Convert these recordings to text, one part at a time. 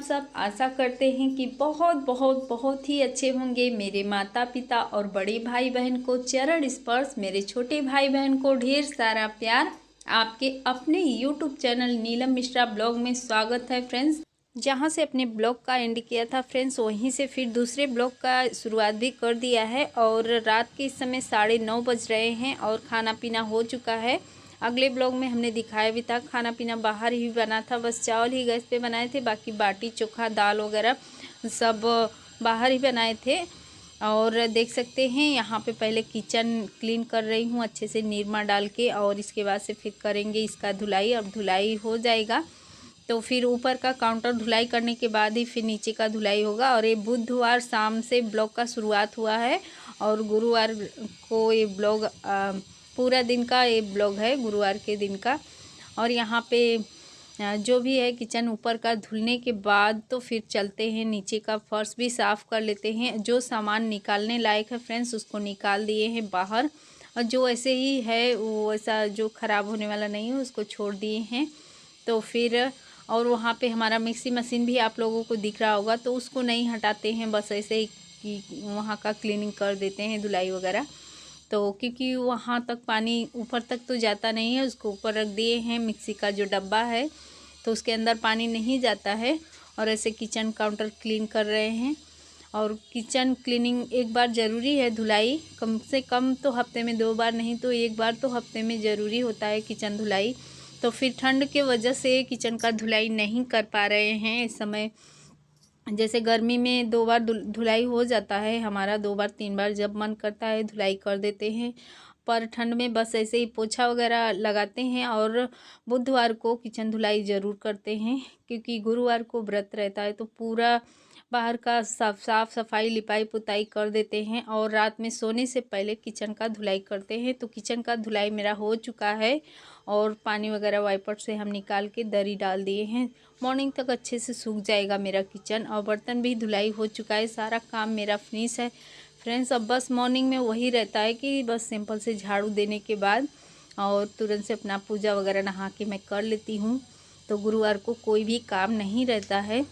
सब आशा करते हैं कि बहुत बहुत बहुत ही अच्छे होंगे। मेरे माता पिता और बड़े भाई बहन को चरण स्पर्श, मेरे छोटे भाई बहन को ढेर सारा प्यार। आपके अपने YouTube channel Neelam Mishra blog में स्वागत है फ्रेंड्स। जहां से अपने ब्लॉग का एंड किया था फ्रेंड्स, वहीं से फिर दूसरे ब्लॉग का शुरुआत भी कर दिया है। और रात के इस समय 9:30 बज रहे हैं और खाना पीना हो चुका है। अगले ब्लॉग में हमने दिखाया भी था, खाना पीना बाहर ही बना था, बस चावल ही गैस पे बनाए थे, बाकी बाटी चोखा दाल वगैरह सब बाहर ही बनाए थे। और देख सकते हैं यहाँ पे पहले किचन क्लीन कर रही हूँ अच्छे से निरमा डाल के, और इसके बाद से फिर करेंगे इसका धुलाई। अब धुलाई हो जाएगा तो फिर ऊपर का काउंटर धुलाई करने के बाद ही फिर नीचे का धुलाई होगा। और ये बुधवार शाम से ब्लॉग का शुरुआत हुआ है और गुरुवार को ये ब्लॉग पूरा दिन का ये ब्लॉग है, गुरुवार के दिन का। और यहाँ पे जो भी है किचन ऊपर का धुलने के बाद तो फिर चलते हैं नीचे का फर्श भी साफ़ कर लेते हैं। जो सामान निकालने लायक है फ्रेंड्स उसको निकाल दिए हैं बाहर, और जो ऐसे ही है वो ऐसा जो ख़राब होने वाला नहीं है उसको छोड़ दिए हैं। तो फिर और वहाँ पे हमारा मिक्सी मशीन भी आप लोगों को दिख रहा होगा, तो उसको नहीं हटाते हैं, बस ऐसे ही कि वहाँ का क्लीनिंग कर देते हैं धुलाई वगैरह। तो क्योंकि वहाँ तक पानी ऊपर तक तो जाता नहीं है, उसको ऊपर रख दिए हैं। मिक्सी का जो डब्बा है तो उसके अंदर पानी नहीं जाता है। और ऐसे किचन काउंटर क्लीन कर रहे हैं। और किचन क्लीनिंग एक बार ज़रूरी है, धुलाई कम से कम तो हफ्ते में 2 बार, नहीं तो 1 बार तो हफ्ते में ज़रूरी होता है किचन धुलाई। तो फिर ठंड के वजह से किचन का धुलाई नहीं कर पा रहे हैं इस समय। जैसे गर्मी में 2 बार धुलाई हो जाता है हमारा, 2 बार 3 बार जब मन करता है धुलाई कर देते हैं। पर ठंड में बस ऐसे ही पोछा वगैरह लगाते हैं। और बुधवार को किचन धुलाई ज़रूर करते हैं, क्योंकि गुरुवार को व्रत रहता है तो पूरा बाहर का साफ सफाई लिपाई पुताई कर देते हैं। और रात में सोने से पहले किचन का धुलाई करते हैं। तो किचन का धुलाई मेरा हो चुका है और पानी वगैरह वाइपर से हम निकाल के दरी डाल दिए हैं। मॉर्निंग तक अच्छे से सूख जाएगा मेरा किचन। और बर्तन भी धुलाई हो चुका है, सारा काम मेरा फिनिश है फ्रेंड्स। अब बस मॉर्निंग में वही रहता है कि बस सिंपल से झाड़ू देने के बाद और तुरंत से अपना पूजा वगैरह नहा के मैं कर लेती हूँ। तो गुरुवार को कोई भी काम नहीं रहता है।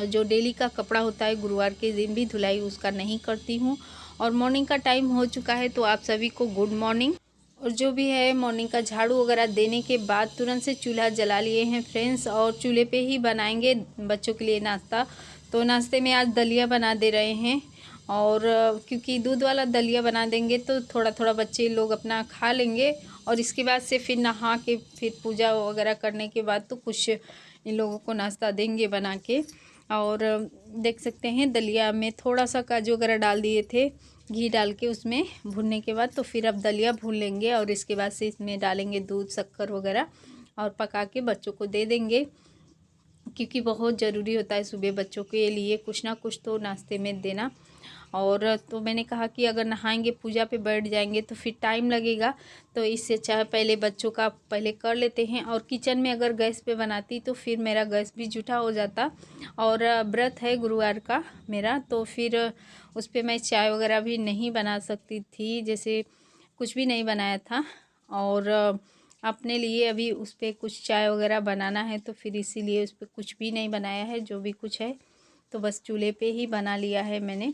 जो डेली का कपड़ा होता है गुरुवार के दिन भी धुलाई उसका नहीं करती हूँ। और मॉर्निंग का टाइम हो चुका है तो आप सभी को गुड मॉर्निंग। और जो भी है मॉर्निंग का झाड़ू वगैरह देने के बाद तुरंत से चूल्हा जला लिए हैं फ्रेंड्स। और चूल्हे पे ही बनाएंगे बच्चों के लिए नाश्ता। तो नाश्ते में आज दलिया बना दे रहे हैं। और क्योंकि दूध वाला दलिया बना देंगे तो थोड़ा थोड़ा बच्चे लोग अपना खा लेंगे। और इसके बाद से फिर नहा के फिर पूजा वगैरह करने के बाद तो कुछ इन लोगों को नाश्ता देंगे बना के। और देख सकते हैं दलिया में थोड़ा सा काजू वगैरह डाल दिए थे घी डाल के उसमें भूनने के बाद। तो फिर अब दलिया भून लेंगे और इसके बाद से इसमें डालेंगे दूध शक्कर वगैरह और पका के बच्चों को दे देंगे, क्योंकि बहुत ज़रूरी होता है सुबह बच्चों के लिए कुछ ना कुछ तो नाश्ते में देना। और तो मैंने कहा कि अगर नहाएंगे पूजा पे बैठ जाएंगे तो फिर टाइम लगेगा, तो इससे अच्छा पहले बच्चों का पहले कर लेते हैं। और किचन में अगर गैस पे बनाती तो फिर मेरा गैस भी जूठा हो जाता। और व्रत है गुरुवार का मेरा, तो फिर उस पर मैं चाय वगैरह भी नहीं बना सकती थी, जैसे कुछ भी नहीं बनाया था। और अपने लिए अभी उस पर कुछ चाय वगैरह बनाना है, तो फिर इसीलिए उस पर कुछ भी नहीं बनाया है। जो भी कुछ है तो बस चूल्हे पे ही बना लिया है मैंने।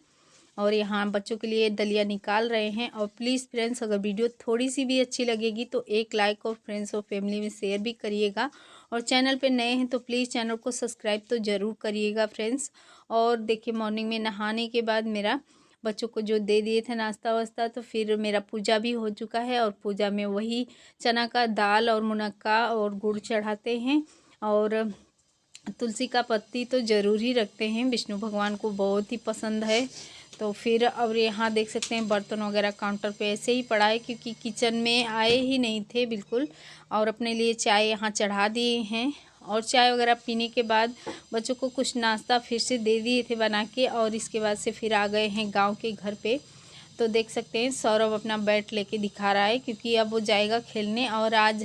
और यहाँ बच्चों के लिए दलिया निकाल रहे हैं। और प्लीज़ फ्रेंड्स अगर वीडियो थोड़ी सी भी अच्छी लगेगी तो एक लाइक और फ्रेंड्स और फैमिली में शेयर भी करिएगा। और चैनल पे नए हैं तो प्लीज़ चैनल को सब्सक्राइब तो ज़रूर करिएगा फ्रेंड्स। और देखिए मॉर्निंग में नहाने के बाद मेरा बच्चों को जो दे दिए थे नाश्ता वास्ता, तो फिर मेरा पूजा भी हो चुका है। और पूजा में वही चना का दाल और मुनक्का और गुड़ चढ़ाते हैं। और तुलसी का पत्ती तो ज़रूर ही रखते हैं, विष्णु भगवान को बहुत ही पसंद है। तो फिर अब यहाँ देख सकते हैं बर्तन वगैरह काउंटर पे ऐसे ही पड़ा है, क्योंकि किचन में आए ही नहीं थे बिल्कुल। और अपने लिए चाय यहाँ चढ़ा दिए हैं। और चाय वगैरह पीने के बाद बच्चों को कुछ नाश्ता फिर से दे दिए थे बना के। और इसके बाद से फिर आ गए हैं गांव के घर पे। तो देख सकते हैं सौरभ अपना बैट लेके दिखा रहा है, क्योंकि अब वो जाएगा खेलने। और आज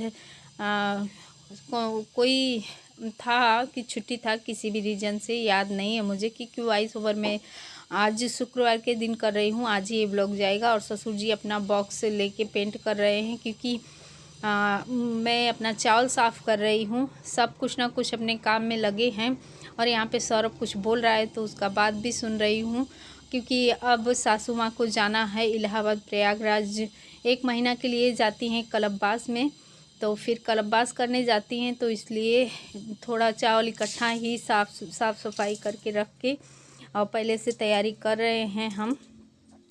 कोई था कि छुट्टी था किसी भी रीजन से, याद नहीं है मुझे, क्योंकि वॉइस ओवर में आज शुक्रवार के दिन कर रही हूँ, आज ही ये ब्लॉग जाएगा। और ससुर जी अपना बॉक्स लेके पेंट कर रहे हैं, क्योंकि मैं अपना चावल साफ़ कर रही हूँ। सब कुछ ना कुछ अपने काम में लगे हैं और यहाँ पे सौरभ कुछ बोल रहा है तो उसका बात भी सुन रही हूँ, क्योंकि अब सासू माँ को जाना है इलाहाबाद प्रयागराज। 1 महीना के लिए जाती हैं कलपबास में, तो फिर कलपबास करने जाती हैं, तो इसलिए थोड़ा चावल इकट्ठा ही साफ़ सफाई करके रख के और पहले से तैयारी कर रहे हैं हम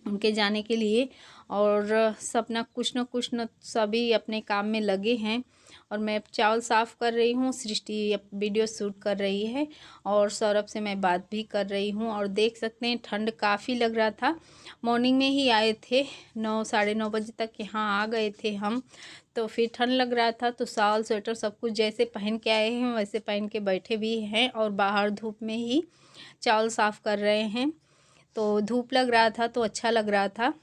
उनके जाने के लिए। और सब ना कुछ न सभी अपने काम में लगे हैं और मैं चावल साफ़ कर रही हूँ, सृष्टि वीडियो शूट कर रही है और सौरभ से मैं बात भी कर रही हूँ। और देख सकते हैं ठंड काफ़ी लग रहा था। मॉर्निंग में ही आए थे, 9 साढ़े 9 बजे तक यहाँ आ गए थे हम, तो फिर ठंड लग रहा था तो शॉल स्वेटर सब कुछ जैसे पहन के आए हैं वैसे पहन के बैठे भी हैं और बाहर धूप में ही चावल साफ़ कर रहे हैं। तो धूप लग रहा था तो अच्छा लग रहा था,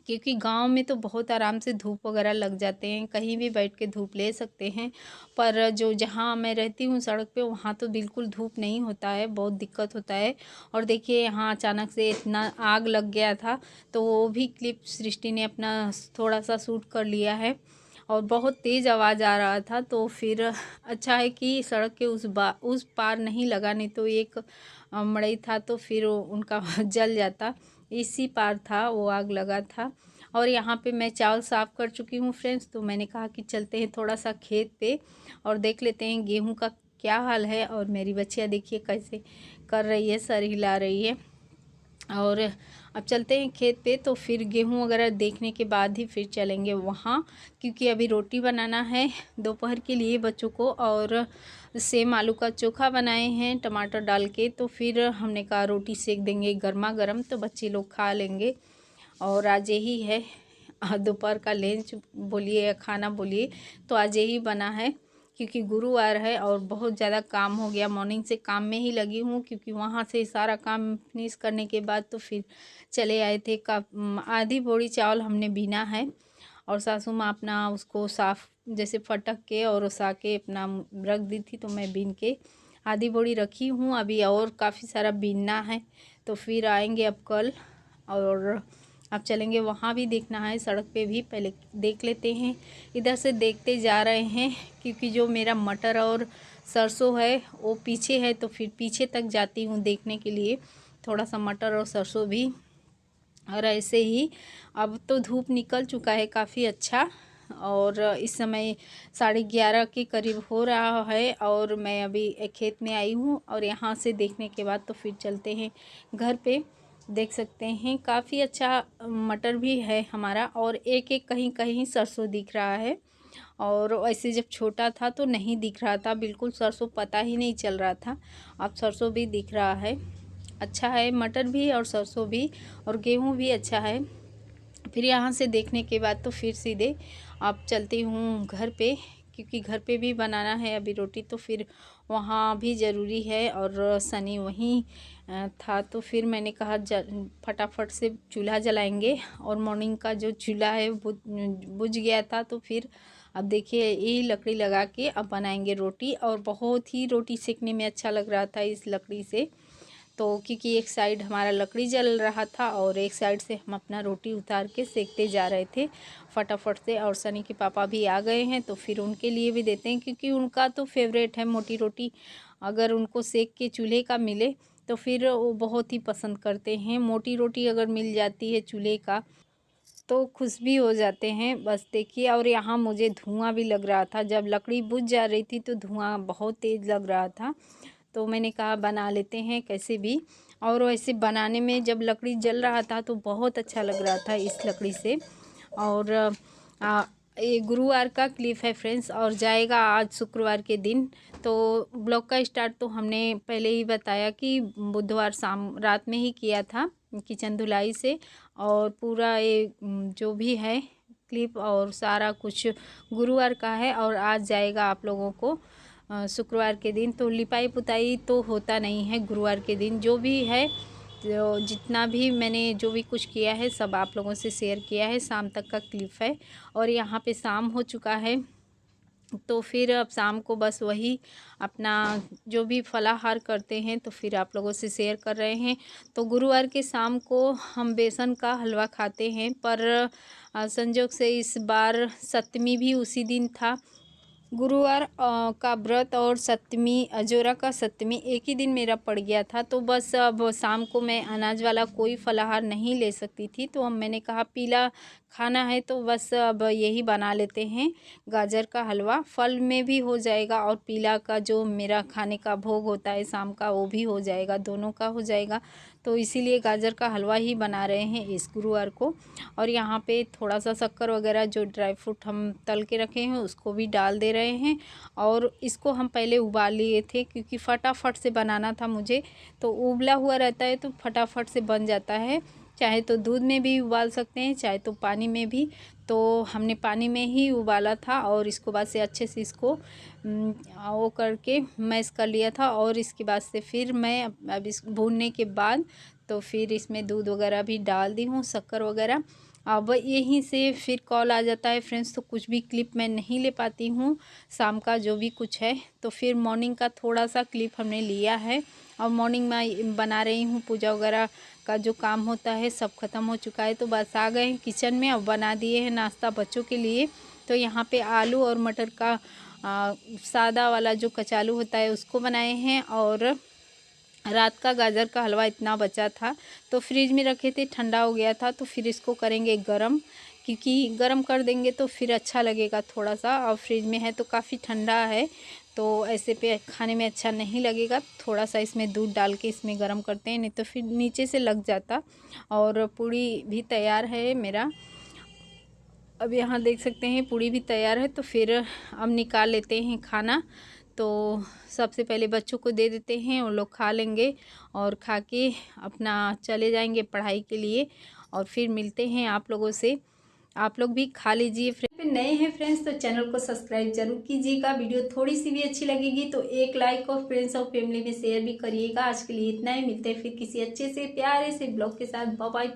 क्योंकि गांव में तो बहुत आराम से धूप वगैरह लग जाते हैं, कहीं भी बैठ के धूप ले सकते हैं। पर जो जहां मैं रहती हूँ सड़क पे वहाँ तो बिल्कुल धूप नहीं होता है, बहुत दिक्कत होता है। और देखिए यहाँ अचानक से इतना आग लग गया था, तो वो भी क्लिप सृष्टि ने अपना थोड़ा सा शूट कर लिया है और बहुत तेज़ आवाज़ आ रहा था। तो फिर अच्छा है कि सड़क के उस पार नहीं लगा, नहीं तो एक मड़ई था तो फिर उनका जल जाता। इसी पार था वो आग लगा था। और यहाँ पे मैं चावल साफ़ कर चुकी हूँ फ्रेंड्स, तो मैंने कहा कि चलते हैं थोड़ा सा खेत पे और देख लेते हैं गेहूं का क्या हाल है। और मेरी बच्चियाँ देखिए कैसे कर रही है, सर हिला रही है। और अब चलते हैं खेत पे, तो फिर गेहूं वगैरह देखने के बाद ही फिर चलेंगे वहाँ, क्योंकि अभी रोटी बनाना है दोपहर के लिए बच्चों को। और सेम आलू का चोखा बनाए हैं टमाटर डाल के, तो फिर हमने कहा रोटी सेक देंगे गर्मा गर्म तो बच्चे लोग खा लेंगे। और आज यही है दोपहर का लंच बोलिए या खाना बोलिए, तो आज यही बना है, क्योंकि गुरुवार है और बहुत ज़्यादा काम हो गया। मॉर्निंग से काम में ही लगी हूँ, क्योंकि वहाँ से सारा काम फिनिश करने के बाद तो फिर चले आए थे। आधी बोरी चावल हमने बीना है और सासू माँ अपना उसको साफ़ जैसे फटक के और उसा के अपना रख दी थी, तो मैं बीन के आधी बोरी रखी हूँ। अभी और काफ़ी सारा बीनना है, तो फिर आएंगे अब कल। और अब चलेंगे वहाँ भी देखना है, सड़क पे भी पहले देख लेते हैं। इधर से देखते जा रहे हैं, क्योंकि जो मेरा मटर और सरसों है वो पीछे है, तो फिर पीछे तक जाती हूँ देखने के लिए थोड़ा सा मटर और सरसों भी। और ऐसे ही अब तो धूप निकल चुका है काफ़ी अच्छा, और इस समय 11:30 के करीब हो रहा है और मैं अभी खेत में आई हूँ। और यहाँ से देखने के बाद तो फिर चलते हैं घर पे। देख सकते हैं काफ़ी अच्छा मटर भी है हमारा, और एक एक कहीं कहीं सरसों दिख रहा है। और वैसे जब छोटा था तो नहीं दिख रहा था बिल्कुल, सरसों पता ही नहीं चल रहा था। अब सरसों भी दिख रहा है, अच्छा है मटर भी और सरसों भी, और गेहूँ भी अच्छा है। फिर यहाँ से देखने के बाद तो फिर सीधे अब चलती हूँ घर पे, क्योंकि घर पे भी बनाना है अभी रोटी, तो फिर वहाँ भी ज़रूरी है। और सनी वहीं था, तो फिर मैंने कहा फटाफट से चूल्हा जलाएंगे। और मॉर्निंग का जो चूल्हा है बुझ गया था, तो फिर अब देखिए ये लकड़ी लगा के अब बनाएंगे रोटी। और बहुत ही रोटी सेकने में अच्छा लग रहा था इस लकड़ी से, तो क्योंकि एक साइड हमारा लकड़ी जल रहा था और एक साइड से हम अपना रोटी उतार के सेकते जा रहे थे फटाफट से। और सनी के पापा भी आ गए हैं, तो फिर उनके लिए भी देते हैं, क्योंकि उनका तो फेवरेट है मोटी रोटी। अगर उनको सेक के चूल्हे का मिले तो फिर वो बहुत ही पसंद करते हैं। मोटी रोटी अगर मिल जाती है चूल्हे का तो खुश भी हो जाते हैं। बस देखिए, और यहाँ मुझे धुआं भी लग रहा था, जब लकड़ी बुझ जा रही थी तो धुआं बहुत तेज़ लग रहा था। तो मैंने कहा बना लेते हैं कैसे भी। और वैसे बनाने में जब लकड़ी जल रहा था तो बहुत अच्छा लग रहा था इस लकड़ी से। और ये गुरुवार का क्लिप है फ्रेंड्स, और जाएगा आज शुक्रवार के दिन। तो ब्लॉग का स्टार्ट तो हमने पहले ही बताया कि बुधवार शाम रात में ही किया था किचन धुलाई से। और पूरा ये जो भी है क्लिप और सारा कुछ गुरुवार का है, और आज जाएगा आप लोगों को शुक्रवार के दिन। तो लिपाई पुताई तो होता नहीं है गुरुवार के दिन, जो भी है तो जितना भी मैंने जो भी कुछ किया है सब आप लोगों से शेयर किया है। शाम तक का क्लिप है और यहाँ पे शाम हो चुका है तो फिर अब शाम को बस वही अपना जो भी फलाहार करते हैं तो फिर आप लोगों से शेयर कर रहे हैं। तो गुरुवार के शाम को हम बेसन का हलवा खाते हैं, पर संजोग से इस बार सप्तमी भी उसी दिन था। गुरुवार का व्रत और सप्तमी अजोरा का सप्तमी एक ही दिन मेरा पड़ गया था। तो बस अब शाम को मैं अनाज वाला कोई फलाहार नहीं ले सकती थी, तो मैंने कहा पीला खाना है तो बस अब यही बना लेते हैं, गाजर का हलवा। फल में भी हो जाएगा और पीला का जो मेरा खाने का भोग होता है शाम का वो भी हो जाएगा, दोनों का हो जाएगा। तो इसीलिए गाजर का हलवा ही बना रहे हैं इस गुरुवार को। और यहाँ पे थोड़ा सा शक्कर वगैरह जो ड्राई फ्रूट हम तल के रखे हैं उसको भी डाल दे रहे हैं। और इसको हम पहले उबाल लिए थे क्योंकि फटाफट से बनाना था मुझे, तो उबला हुआ रहता है तो फटाफट से बन जाता है। चाहे तो दूध में भी उबाल सकते हैं, चाहे तो पानी में भी। तो हमने पानी में ही उबाला था और इसको बाद से अच्छे से इसको वो करके मैश कर लिया था। और इसके बाद से फिर मैं अब इस भूनने के बाद तो फिर इसमें दूध वगैरह भी डाल दी हूँ, शक्कर वगैरह। अब यहीं से फिर कॉल आ जाता है फ्रेंड्स, तो कुछ भी क्लिप मैं नहीं ले पाती हूँ शाम का जो भी कुछ है। तो फिर मॉर्निंग का थोड़ा सा क्लिप हमने लिया है। और मॉर्निंग में बना रही हूँ, पूजा वगैरह का जो काम होता है सब ख़त्म हो चुका है। तो बस आ गए हैं किचन में, अब बना दिए हैं नाश्ता बच्चों के लिए। तो यहाँ पे आलू और मटर का सादा वाला जो कचालू होता है उसको बनाए हैं। और रात का गाजर का हलवा इतना बचा था तो फ्रिज में रखे थे, ठंडा हो गया था, तो फिर इसको करेंगे गरम, क्योंकि गरम कर देंगे तो फिर अच्छा लगेगा थोड़ा सा। और फ्रिज में है तो काफ़ी ठंडा है तो ऐसे पे खाने में अच्छा नहीं लगेगा। थोड़ा सा इसमें दूध डाल के इसमें गरम करते हैं, नहीं तो फिर नीचे से लग जाता। और पूड़ी भी तैयार है मेरा, अब यहाँ देख सकते हैं पूड़ी भी तैयार है। तो फिर अब निकाल लेते हैं खाना। तो सबसे पहले बच्चों को दे देते हैं, वो लोग खा लेंगे और खा के अपना चले जाएंगे पढ़ाई के लिए। और फिर मिलते हैं आप लोगों से, आप लोग भी खा लीजिए। फ्रेंड्स नए हैं फ्रेंड्स तो चैनल को सब्सक्राइब जरूर कीजिएगा। वीडियो थोड़ी सी भी अच्छी लगेगी तो एक लाइक और फ्रेंड्स और फैमिली में शेयर भी करिएगा। आज के लिए इतना ही, मिलते हैं फिर किसी अच्छे से प्यारे से ब्लॉग के साथ। Bye bye.